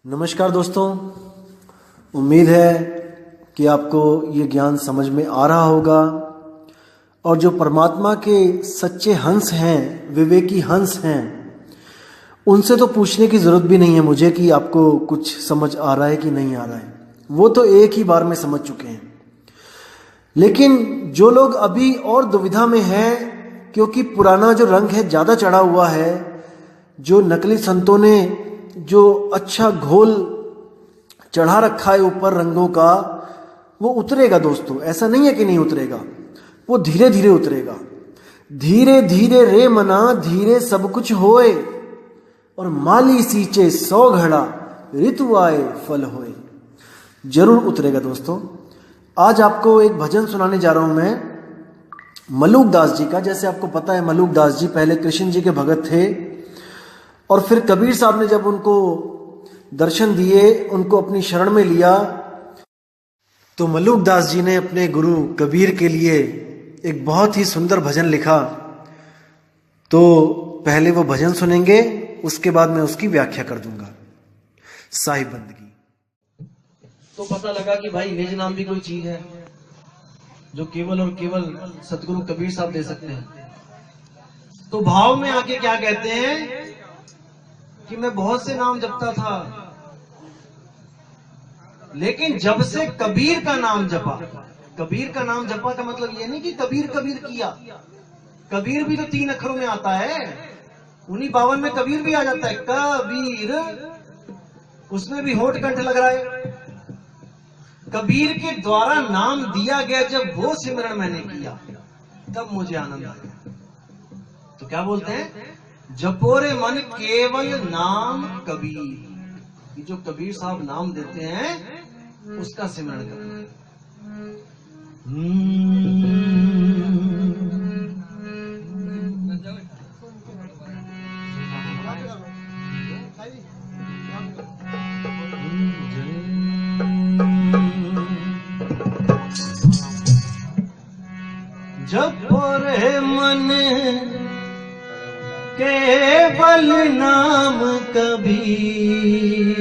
नमस्कार दोस्तों, उम्मीद है कि आपको ये ज्ञान समझ में आ रहा होगा और जो परमात्मा के सच्चे हंस हैं, विवेकी हंस हैं, उनसे तो पूछने की ज़रूरत भी नहीं है मुझे कि आपको कुछ समझ आ रहा है कि नहीं आ रहा है। वो तो एक ही बार में समझ चुके हैं। लेकिन जो लोग अभी और दुविधा में हैं, क्योंकि पुराना जो रंग है ज़्यादा चढ़ा हुआ है, जो नकली संतों ने जो अच्छा घोल चढ़ा रखा है ऊपर रंगों का, वो उतरेगा दोस्तों। ऐसा नहीं है कि नहीं उतरेगा, वो धीरे धीरे उतरेगा। धीरे धीरे रे मना धीरे सब कुछ होए, और माली सींचे 100 घड़ा ऋतु आए फल होए। जरूर उतरेगा दोस्तों। आज आपको एक भजन सुनाने जा रहा हूं मैं मलूक दास जी का। जैसे आपको पता है, मलूक दास जी पहले कृष्ण जी के भगत थे और फिर कबीर साहब ने जब उनको दर्शन दिए, उनको अपनी शरण में लिया, तो मलूक दास जी ने अपने गुरु कबीर के लिए एक बहुत ही सुंदर भजन लिखा। तो पहले वो भजन सुनेंगे, उसके बाद मैं उसकी व्याख्या कर दूंगा। साहिब बंदगी। तो पता लगा कि भाई निज नाम भी कोई चीज है जो केवल और केवल सतगुरु कबीर साहब दे सकते हैं। तो भाव में आके क्या कहते हैं कि मैं बहुत से नाम जपता था, लेकिन जब से कबीर का नाम जपा। कबीर का नाम जपा का मतलब ये नहीं कि कबीर कबीर किया। कबीर भी तो 3 अक्षरों में आता है। उन्हीं 52 में कबीर भी आ जाता है, कबीर, उसमें भी होठ कंठ लग रहा है। कबीर के द्वारा नाम दिया गया, जब वो सिमरन मैंने किया तब मुझे आनंद आया। तो क्या बोलते हैं, जपोरे मन केवल नाम कबीर। ये जो कबीर साहब नाम देते हैं उसका सिमरन करना है। जपोरे मन केवल नाम कबीर,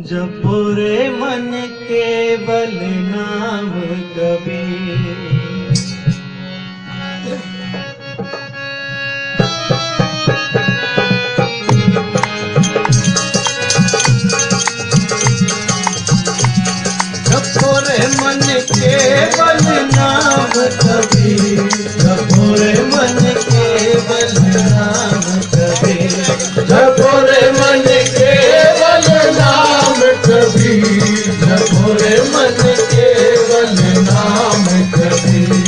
जपोरे मन केवल नाम कबीर। जपोरे मन केवल नाम कबीर, जपोरे मन केवल नाम कबीर, जपोरे मन केवल नाम कबीर, जपोरे मन केवल नाम कबीर,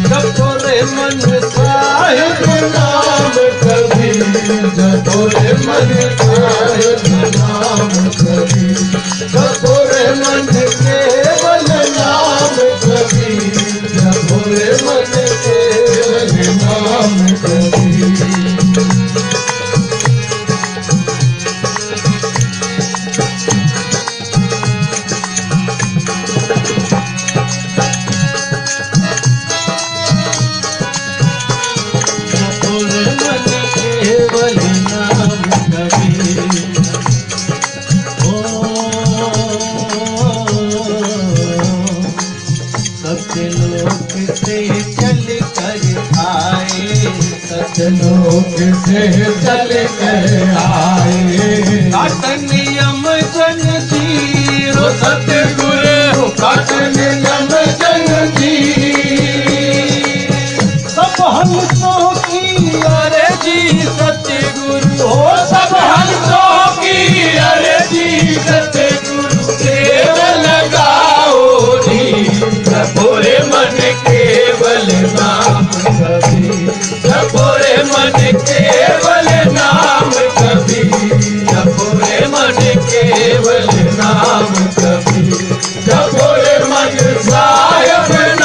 जपोरे मन साहिब नाम कबीर, जपोरे मन साहिब नाम कबीर, जपोरे मन केवल नाम कबीर, जपोरे मन केवल नाम कबीर। सतलोक से चल कर आए, काट नियम जन जीरो सतगुरु, काट नियम जन जी। सब हंसों की अरे जी सतगुरु हो, सब हंसों की अरे जी सतगुरु, देव लगाओ जी। जपोरे मन केवल नाम कबीर, जपोरे मन केवल नाम कबीर, जपोरे मन केवल नाम कबीर, जपोरे मन साहिब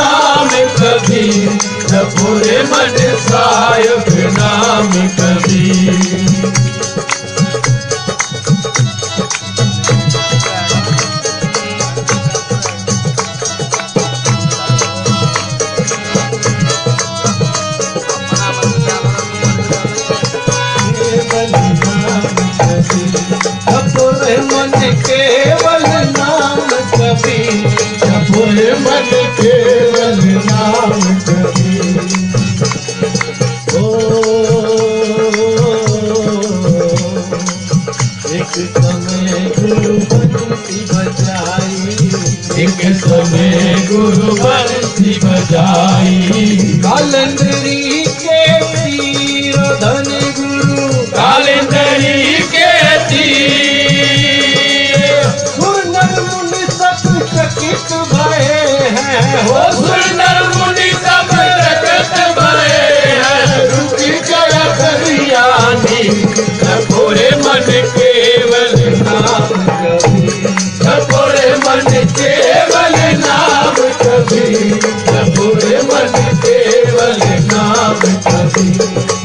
जपो रे मन केवल नाम कबीर, जपो रे मन केवल नाम कबीर। एक समय गुरु बंसी बजाई, एक समय गुरु बंसी बजाई, कालंदरी के तीर धन गुरु, कालिंदरी के तीर। सुनर मुनि सब चकित भये हैं, हो सुंदर मुनि सब चकित भये हैं, रुचि जय करियानी। जपो रे मन केवल नाम कबीर, जपो रे मन केवल नाम कबीर, जपो रे मन केवल नाम कबीर,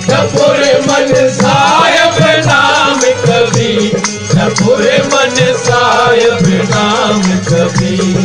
जपो रे मन साहिब नाम कबीर, जपो रे मन साहिब नाम कबीर।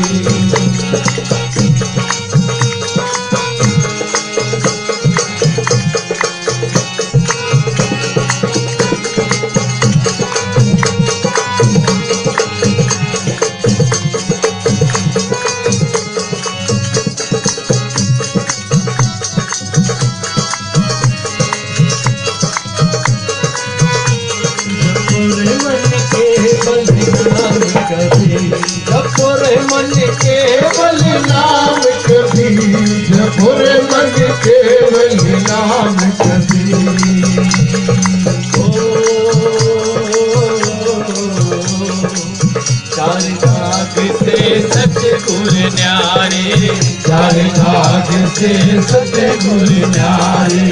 जपो रे मन केवल नाम कबीर, जपो रे मन केवल नाम कबीर। चार धाग से सतगुर न्यारे, चार धाग से सतगुर न्यारे,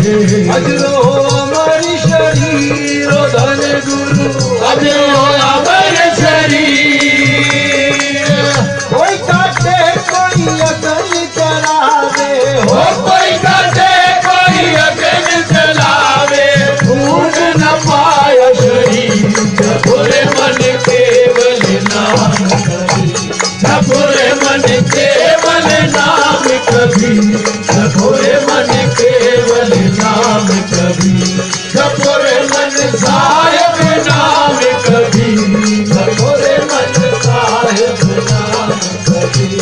अजरो अमर शरीर धन गुरु, अजरो अमर शरीर। कोई काटे कोई अगन करावे, हो कोई काटे कोई अगन जलावे, फूल न पाया शरीर। जपो रे मन केवल नाम कबीर, जपो रे मन केवल नाम कबीर, जपो रे मन केवल नाम कबीर, जपो रे मन साहिब नाम कबीर, जपो रे मन साहिब नाम कबीर।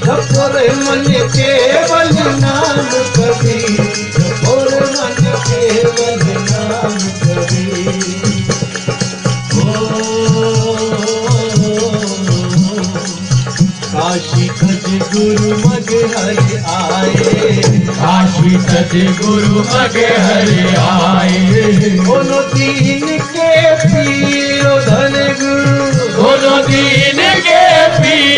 जपो रे मन केवल नाम कबीर, जपो रे मन केवल नाम कबीर। काशी खज गुरु मग हरि आए, काशी खज गुरु मग हरि आए, दोनों दीन के पीर धन गुरु, दोनों दीन के पीर।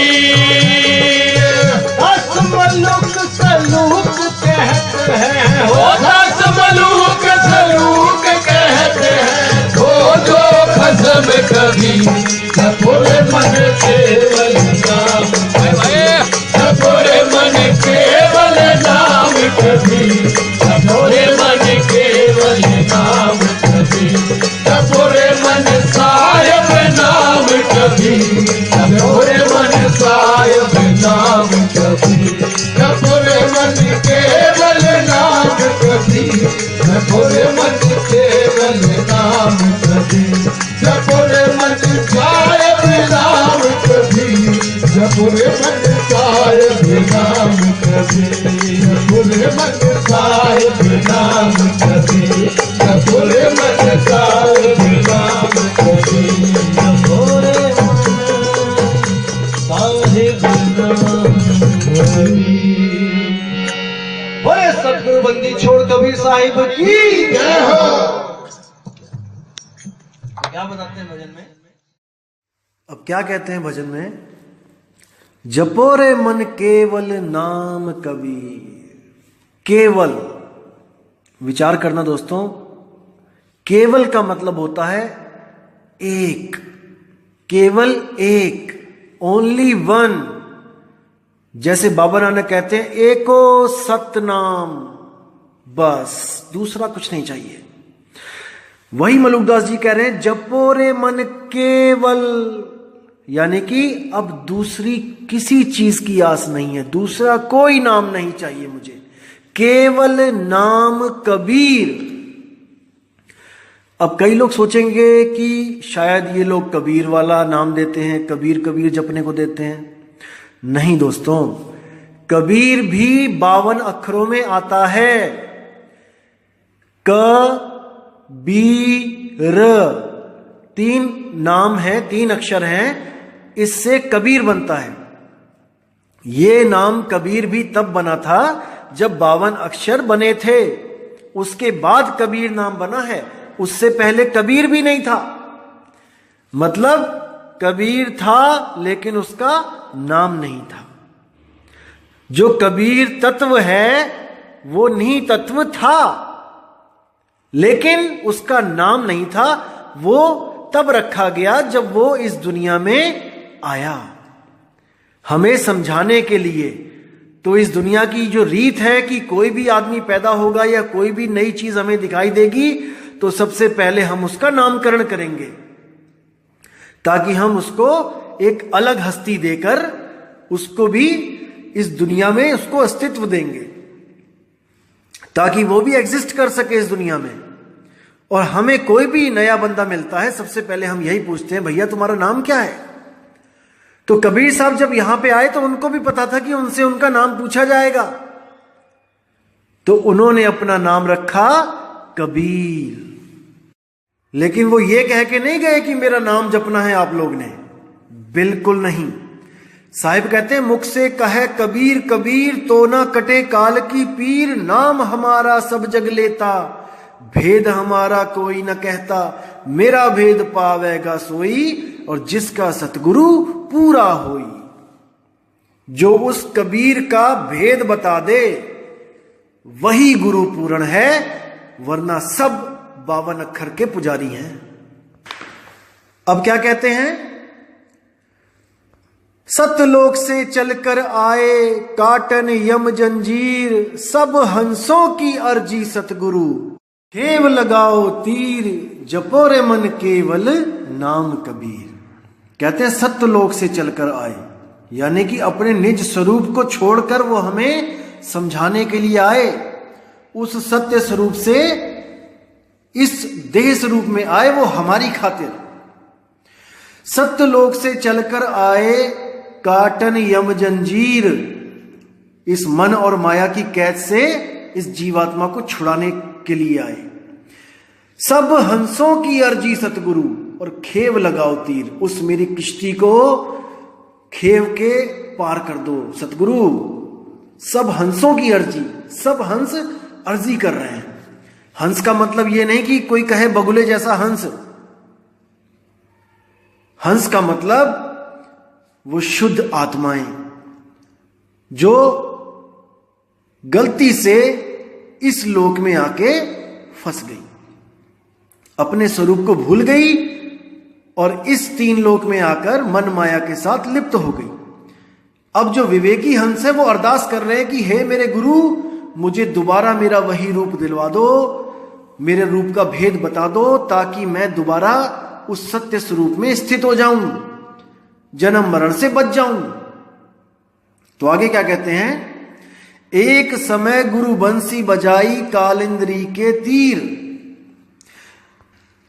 मलुक सलूक कहते हैं, हो दस मलूक सलूक कहते हैं, जो खसम कभी। जपो रे मन केवल नाम कबीर, जपो रे मन केवल नाम कबीर, जपो रे मन केवल नाम कबीर, जपो रे मन साहिब नाम कबीर, जपो रे मन साहिब नाम कबीर, जपो रे मन केवल नाम कबीर, जपो रे मन केवल नाम कबीर, जपो रे मन साहिब नाम कबीर, जपो रे मन साहिब नाम कबीर, जपो रे मन साहिब नाम कबीर, जपो रे मन साहिब नाम कबीर, जपो रे साहिब नाम कबीर। बोले सतगुरु बंदी छोड़ कबीर साहिब की जय हो। क्या बताते हैं भजन में? अब क्या कहते हैं भजन में? जपो रे मन केवल नाम कबीर। केवल, विचार करना दोस्तों, केवल का मतलब होता है एक, केवल एक, ओनली वन। जैसे बाबा नानक कहते हैं एको सतनाम, बस दूसरा कुछ नहीं चाहिए। वही मलुकदास जी कह रहे हैं जपो रे मन केवल, यानी कि अब दूसरी किसी चीज की आस नहीं है, दूसरा कोई नाम नहीं चाहिए मुझे, केवल नाम कबीर। अब कई लोग सोचेंगे कि शायद ये लोग कबीर वाला नाम देते हैं, कबीर कबीर जपने को देते हैं। नहीं दोस्तों, कबीर भी 52 अक्षरों में आता है। क बी र, 3 नाम है, 3 अक्षर हैं, इससे कबीर बनता है। ये नाम कबीर भी तब बना था जब 52 अक्षर बने थे, उसके बाद कबीर नाम बना है, उससे पहले कबीर भी नहीं था। मतलब कबीर था लेकिन उसका नाम नहीं था। जो कबीर तत्व है वो नी तत्व था, लेकिन उसका नाम नहीं था। वो तब रखा गया जब वो इस दुनिया में आया, हमें समझाने के लिए। तो इस दुनिया की जो रीत है कि कोई भी आदमी पैदा होगा या कोई भी नई चीज हमें दिखाई देगी तो सबसे पहले हम उसका नामकरण करेंगे, ताकि हम उसको एक अलग हस्ती देकर उसको भी इस दुनिया में उसको अस्तित्व देंगे, ताकि वो भी एग्जिस्ट कर सके इस दुनिया में। और हमें कोई भी नया बंदा मिलता है, सबसे पहले हम यही पूछते हैं, भैया तुम्हारा नाम क्या है? तो कबीर साहब जब यहां पे आए तो उनको भी पता था कि उनसे उनका नाम पूछा जाएगा, तो उन्होंने अपना नाम रखा कबीर। लेकिन वो ये कह के नहीं गए कि मेरा नाम जपना है आप लोग ने, बिल्कुल नहीं। साहिब कहते हैं मुख से कहे कबीर कबीर, तो ना कटे काल की पीर। नाम हमारा सब जग लेता, भेद हमारा कोई न कहता। मेरा भेद पावेगा सोई, और जिसका सतगुरु पूरा होई। जो उस कबीर का भेद बता दे वही गुरु पूर्ण है, वरना सब 52 अक्षर के पुजारी हैं। अब क्या कहते हैं? सतलोक से चलकर आए काटन यम जंजीर, सब हंसों की अर्जी सतगुरु। खेव लगाओ तीर, जपो रे मन केवल नाम कबीर। कहते हैं सत्यलोक से चलकर आए, यानी कि अपने निज स्वरूप को छोड़कर वो हमें समझाने के लिए आए। उस सत्य स्वरूप से इस देह स्वरूप में आए, वो हमारी खातिर। सत्यलोक से चलकर आए काटन यम जंजीर, इस मन और माया की कैद से इस जीवात्मा को छुड़ाने के लिए आए। सब हंसों की अर्जी सतगुरु, और खेव लगाओ तीर, उस मेरी किश्ती को खेव के पार कर दो सतगुरु। सब हंसों की अर्जी, सब हंस अर्जी कर रहे हैं। हंस का मतलब यह नहीं कि कोई कहे बगुले जैसा हंस। हंस का मतलब वो शुद्ध आत्माएं जो गलती से इस लोक में आके फंस गई, अपने स्वरूप को भूल गई और इस 3 लोक में आकर मन माया के साथ लिप्त हो गई। अब जो विवेकी हंस है वो अरदास कर रहे हैं कि हे मेरे गुरु, मुझे दोबारा मेरा वही रूप दिलवा दो, मेरे रूप का भेद बता दो, ताकि मैं दोबारा उस सत्य स्वरूप में स्थित हो जाऊं, जन्म मरण से बच जाऊं। तो आगे क्या कहते हैं? एक समय गुरु बंसी बजाई कालिंद्री के तीर,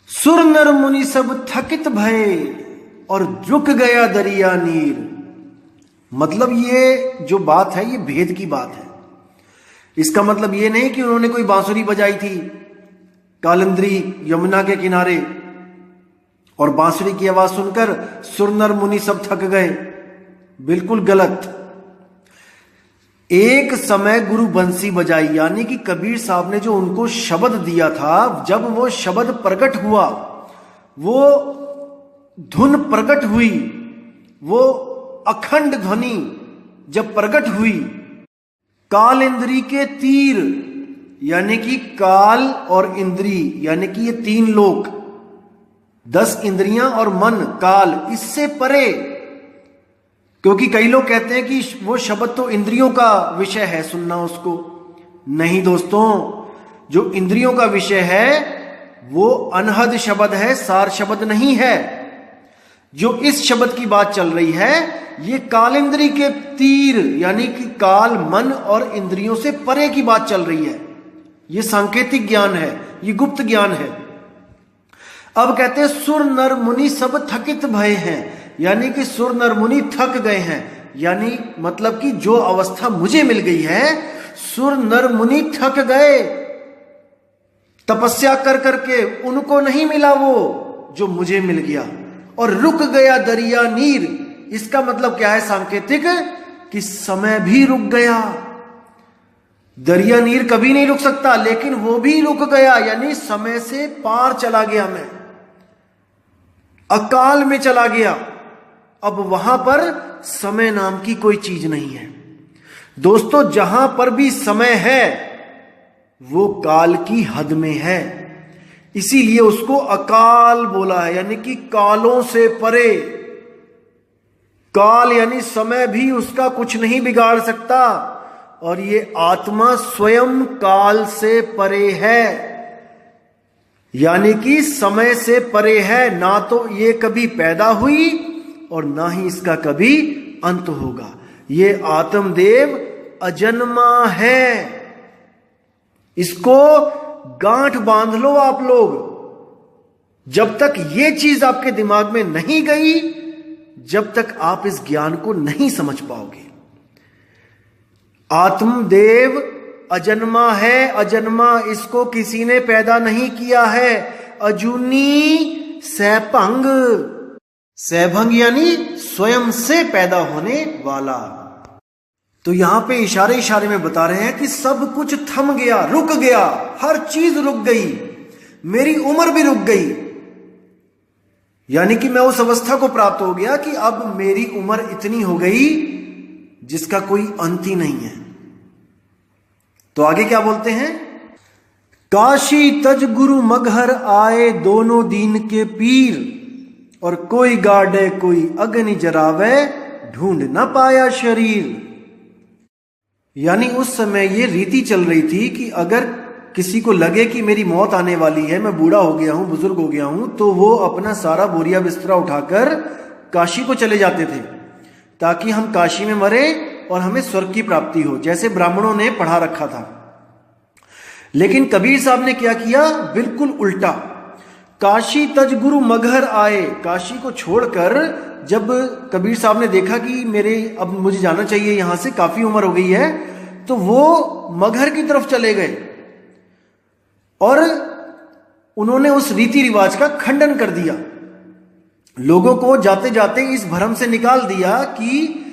सुर नर मुनि सब थकित भये और रुक गया दरिया नीर। मतलब ये जो बात है ये भेद की बात है। इसका मतलब ये नहीं कि उन्होंने कोई बांसुरी बजाई थी कालिंद्री यमुना के किनारे और बांसुरी की आवाज सुनकर सुर नर मुनि सब थक गए, बिल्कुल गलत। एक समय गुरु बंसी बजाई, यानी कि कबीर साहब ने जो उनको शब्द दिया था, जब वो शब्द प्रकट हुआ, वो धुन प्रकट हुई, वो अखंड ध्वनि जब प्रकट हुई, काल इंद्री के तीर, यानी कि काल और इंद्री यानी कि ये 3 लोक, 10 इंद्रियां और मन, काल, इससे परे। क्योंकि कई लोग कहते हैं कि वो शब्द तो इंद्रियों का विषय है, सुनना उसको। नहीं दोस्तों, जो इंद्रियों का विषय है वो अनहद शब्द है, सार शब्द नहीं है। जो इस शब्द की बात चल रही है ये कालेंद्री के तीर, यानी कि काल, मन और इंद्रियों से परे की बात चल रही है। ये सांकेतिक ज्ञान है, ये गुप्त ज्ञान है। अब कहते हैं सुर नर मुनि सब थकित भय हैं, यानी कि सुर नर मुनि थक गए हैं। यानी मतलब कि जो अवस्था मुझे मिल गई है, सुर नर मुनि थक गए तपस्या कर करके, उनको नहीं मिला वो जो मुझे मिल गया। और रुक गया दरिया नीर, इसका मतलब क्या है सांकेतिक, कि समय भी रुक गया। दरिया नीर कभी नहीं रुक सकता, लेकिन वो भी रुक गया, यानी समय से पार चला गया, मैं अकाल में चला गया। अब वहां पर समय नाम की कोई चीज नहीं है। दोस्तों, जहां पर भी समय है वो काल की हद में है, इसीलिए उसको अकाल बोला है, यानी कि कालों से परे। काल यानी समय भी उसका कुछ नहीं बिगाड़ सकता, और ये आत्मा स्वयं काल से परे है, यानी कि समय से परे है। ना तो ये कभी पैदा हुई और ना ही इसका कभी अंत होगा। ये आत्मदेव अजन्मा है, इसको गांठ बांध लो आप लोग। जब तक ये चीज आपके दिमाग में नहीं गई, जब तक आप इस ज्ञान को नहीं समझ पाओगे। आत्मदेव अजन्मा है, अजन्मा, इसको किसी ने पैदा नहीं किया है। अजूनी सैभंग, सैभंग यानी स्वयं से पैदा होने वाला। तो यहां पे इशारे इशारे में बता रहे हैं कि सब कुछ थम गया, रुक गया, हर चीज रुक गई, मेरी उम्र भी रुक गई। यानी कि मैं उस अवस्था को प्राप्त हो गया कि अब मेरी उम्र इतनी हो गई जिसका कोई अंत ही नहीं है। तो आगे क्या बोलते हैं, काशी तज गुरु मगहर आए दोनों दीन के पीर, और कोई गाड़े कोई अग्नि जरावे ढूंढ न पाया शरीर। यानी उस समय ये रीति चल रही थी कि अगर किसी को लगे कि मेरी मौत आने वाली है, मैं बूढ़ा हो गया हूं, बुजुर्ग हो गया हूं, तो वो अपना सारा बोरिया बिस्तरा उठाकर काशी को चले जाते थे, ताकि हम काशी में मरे और हमें स्वर्ग की प्राप्ति हो, जैसे ब्राह्मणों ने पढ़ा रखा था। लेकिन कबीर साहब ने क्या किया, बिल्कुल उल्टा। काशी तज गुरु मगहर आए, काशी को छोड़कर जब कबीर साहब ने देखा कि अब मुझे जाना चाहिए, यहां से काफी उम्र हो गई है, तो वो मगहर की तरफ चले गए और उन्होंने उस रीति रिवाज का खंडन कर दिया। लोगों को जाते जाते इस भ्रम से निकाल दिया कि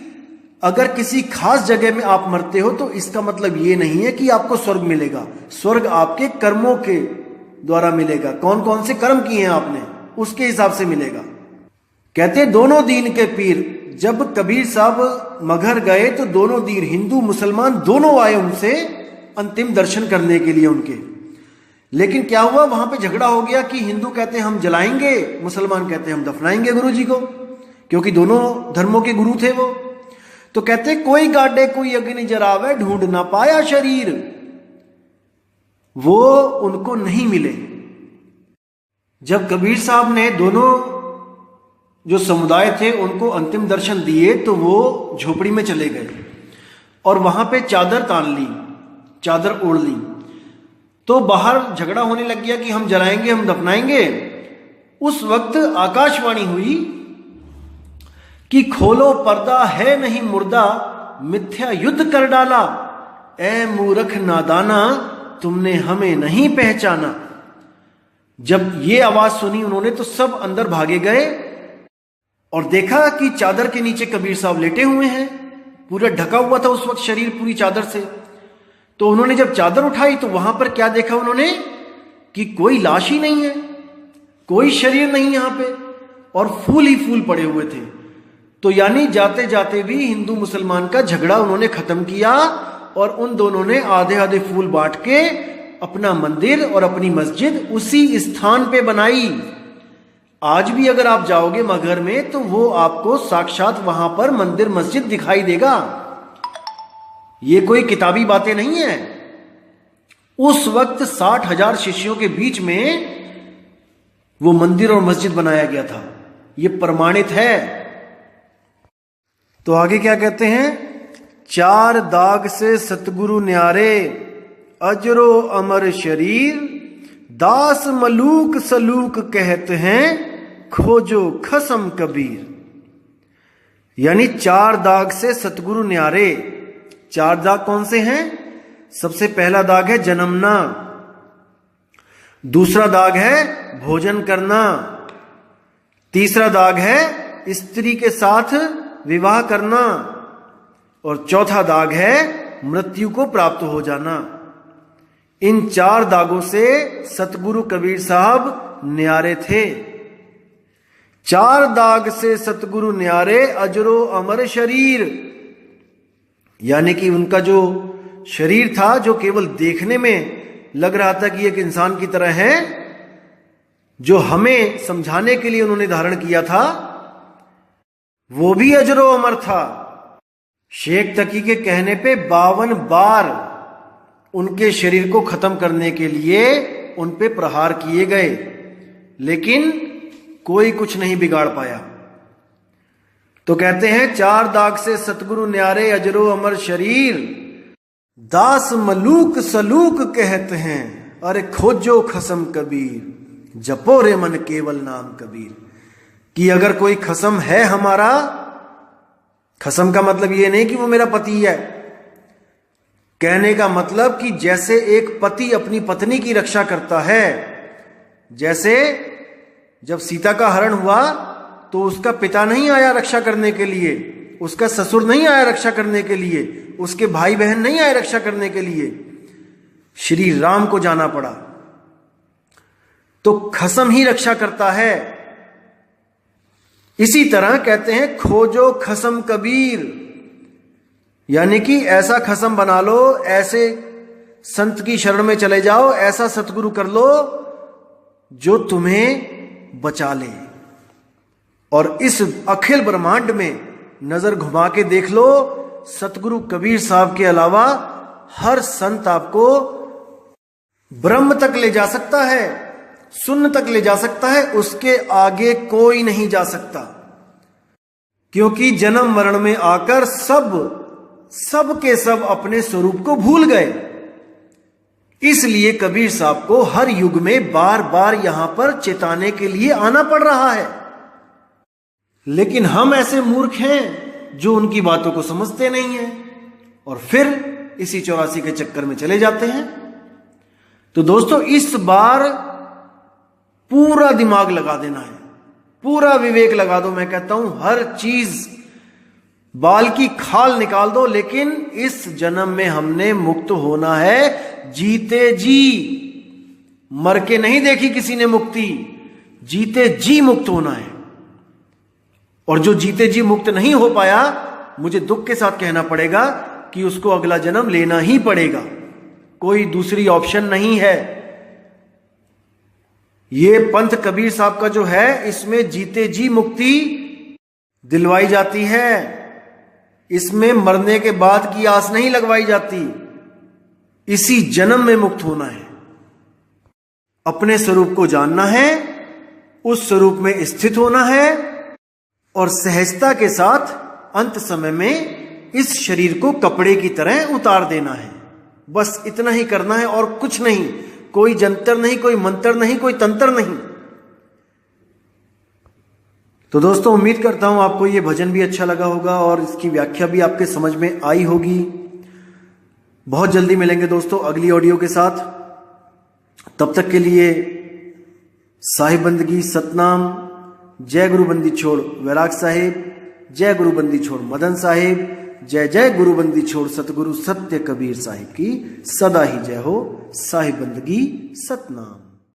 अगर किसी खास जगह में आप मरते हो तो इसका मतलब ये नहीं है कि आपको स्वर्ग मिलेगा। स्वर्ग आपके कर्मों के द्वारा मिलेगा, कौन कौन से कर्म किए हैं आपने, उसके हिसाब से मिलेगा। कहते दोनों दीन के पीर, जब कबीर साहब मगहर गए तो दोनों दीन, हिंदू मुसलमान दोनों आए उनसे अंतिम दर्शन करने के लिए उनके। लेकिन क्या हुआ, वहां पे झगड़ा हो गया कि हिंदू कहते हैं हम जलाएंगे, मुसलमान कहते हैं हम दफनाएंगे गुरु जी को, क्योंकि दोनों धर्मों के गुरु थे वो। तो कहते कोई गाड़े कोई अग्नि जरावे ढूंढ ना पाया शरीर, वो उनको नहीं मिले। जब कबीर साहब ने दोनों जो समुदाय थे उनको अंतिम दर्शन दिए तो वो झोपड़ी में चले गए और वहां पे चादर तान ली, चादर ओढ़ ली। तो बाहर झगड़ा होने लग गया कि हम जलाएंगे हम दफनाएंगे। उस वक्त आकाशवाणी हुई कि खोलो पर्दा है नहीं मुर्दा, मिथ्या युद्ध कर डाला, ए मूर्ख नादाना तुमने हमें नहीं पहचाना। जब ये आवाज सुनी उन्होंने तो सब अंदर भागे गए और देखा कि चादर के नीचे कबीर साहब लेटे हुए हैं, पूरा ढका हुआ था उस वक्त शरीर पूरी चादर से। तो उन्होंने जब चादर उठाई तो वहां पर क्या देखा उन्होंने कि कोई लाश ही नहीं है, कोई शरीर नहीं यहां पे, और फूल ही फूल पड़े हुए थे। तो यानी जाते जाते भी हिंदू मुसलमान का झगड़ा उन्होंने खत्म किया और उन दोनों ने आधे आधे फूल बांट के अपना मंदिर और अपनी मस्जिद उसी स्थान पे बनाई। आज भी अगर आप जाओगे मगहर में तो वो आपको साक्षात वहां पर मंदिर मस्जिद दिखाई देगा। ये कोई किताबी बातें नहीं है। उस वक्त 60,000 शिष्यों के बीच में वो मंदिर और मस्जिद बनाया गया था। ये प्रमाणित है। तो आगे क्या कहते हैं? 4 दाग से सतगुरु न्यारे, अजरो अमर शरीर, दास मलूक सलूक कहते हैं, खोजो खसम कबीर। यानी 4 दाग से सतगुरु न्यारे। 4 दाग कौन से हैं? सबसे पहला दाग है जन्मना, दूसरा दाग है भोजन करना, तीसरा दाग है स्त्री के साथ विवाह करना, और चौथा दाग है मृत्यु को प्राप्त हो जाना। इन 4 दागों से सतगुरु कबीर साहब न्यारे थे। 4 दाग से सतगुरु न्यारे, अजरो अमर शरीर। यानी कि उनका जो शरीर था, जो केवल देखने में लग रहा था कि एक इंसान की तरह है, जो हमें समझाने के लिए उन्होंने धारण किया था, वो भी अजरो अमर था। शेख तकी के कहने पे 52 बार उनके शरीर को खत्म करने के लिए उन पे प्रहार किए गए, लेकिन कोई कुछ नहीं बिगाड़ पाया। तो कहते हैं 4 दाग से सतगुरु न्यारे, अजरो अमर शरीर, दास मलूक सलूक कहते हैं, अरे खोजो खसम कबीर, जपो रे मन केवल नाम कबीर। कि अगर कोई खसम है हमारा, खसम का मतलब ये नहीं कि वो मेरा पति है, कहने का मतलब कि जैसे एक पति अपनी पत्नी की रक्षा करता है, जैसे जब सीता का हरण हुआ तो उसका पिता नहीं आया रक्षा करने के लिए, उसका ससुर नहीं आया रक्षा करने के लिए, उसके भाई बहन नहीं आए रक्षा करने के लिए, श्री राम को जाना पड़ा। तो खसम ही रक्षा करता है। इसी तरह कहते हैं खोजो खसम कबीर, यानी कि ऐसा खसम बना लो, ऐसे संत की शरण में चले जाओ, ऐसा सतगुरु कर लो जो तुम्हें बचा ले। और इस अखिल ब्रह्मांड में नजर घुमा के देख लो, सतगुरु कबीर साहब के अलावा हर संत आपको ब्रह्म तक ले जा सकता है, शून्य तक ले जा सकता है, उसके आगे कोई नहीं जा सकता। क्योंकि जन्म मरण में आकर सब के सब अपने स्वरूप को भूल गए। इसलिए कबीर साहब को हर युग में बार बार यहां पर चेताने के लिए आना पड़ रहा है। लेकिन हम ऐसे मूर्ख हैं जो उनकी बातों को समझते नहीं हैं और फिर इसी 84 के चक्कर में चले जाते हैं। तो दोस्तों, इस बार पूरा दिमाग लगा देना है, पूरा विवेक लगा दो। मैं कहता हूं हर चीज, बाल की खाल निकाल दो, लेकिन इस जन्म में हमने मुक्त होना है जीते जी। मर के नहीं देखी किसी ने मुक्ति, जीते जी मुक्त होना है। और जो जीते जी मुक्त नहीं हो पाया, मुझे दुख के साथ कहना पड़ेगा कि उसको अगला जन्म लेना ही पड़ेगा, कोई दूसरी ऑप्शन नहीं है। ये पंथ कबीर साहब का जो है, इसमें जीते जी मुक्ति दिलवाई जाती है, इसमें मरने के बाद की आस नहीं लगवाई जाती। इसी जन्म में मुक्त होना है, अपने स्वरूप को जानना है, उस स्वरूप में स्थित होना है और सहजता के साथ अंत समय में इस शरीर को कपड़े की तरह उतार देना है। बस इतना ही करना है और कुछ नहीं, कोई जंतर नहीं, कोई मंत्र नहीं, कोई तंत्र नहीं। तो दोस्तों, उम्मीद करता हूं आपको ये भजन भी अच्छा लगा होगा और इसकी व्याख्या भी आपके समझ में आई होगी। बहुत जल्दी मिलेंगे दोस्तों अगली ऑडियो के साथ। तब तक के लिए साहिब बंदगी, सतनाम, जय गुरु बंदी छोड़ वैराग साहिब, जय गुरु बंदी छोड़ मदन साहिब, जय जय गुरु बंदी छोड़ सतगुरु सत्य कबीर साहिब की सदा ही जय हो। साहिब बंदगी, सतनाम।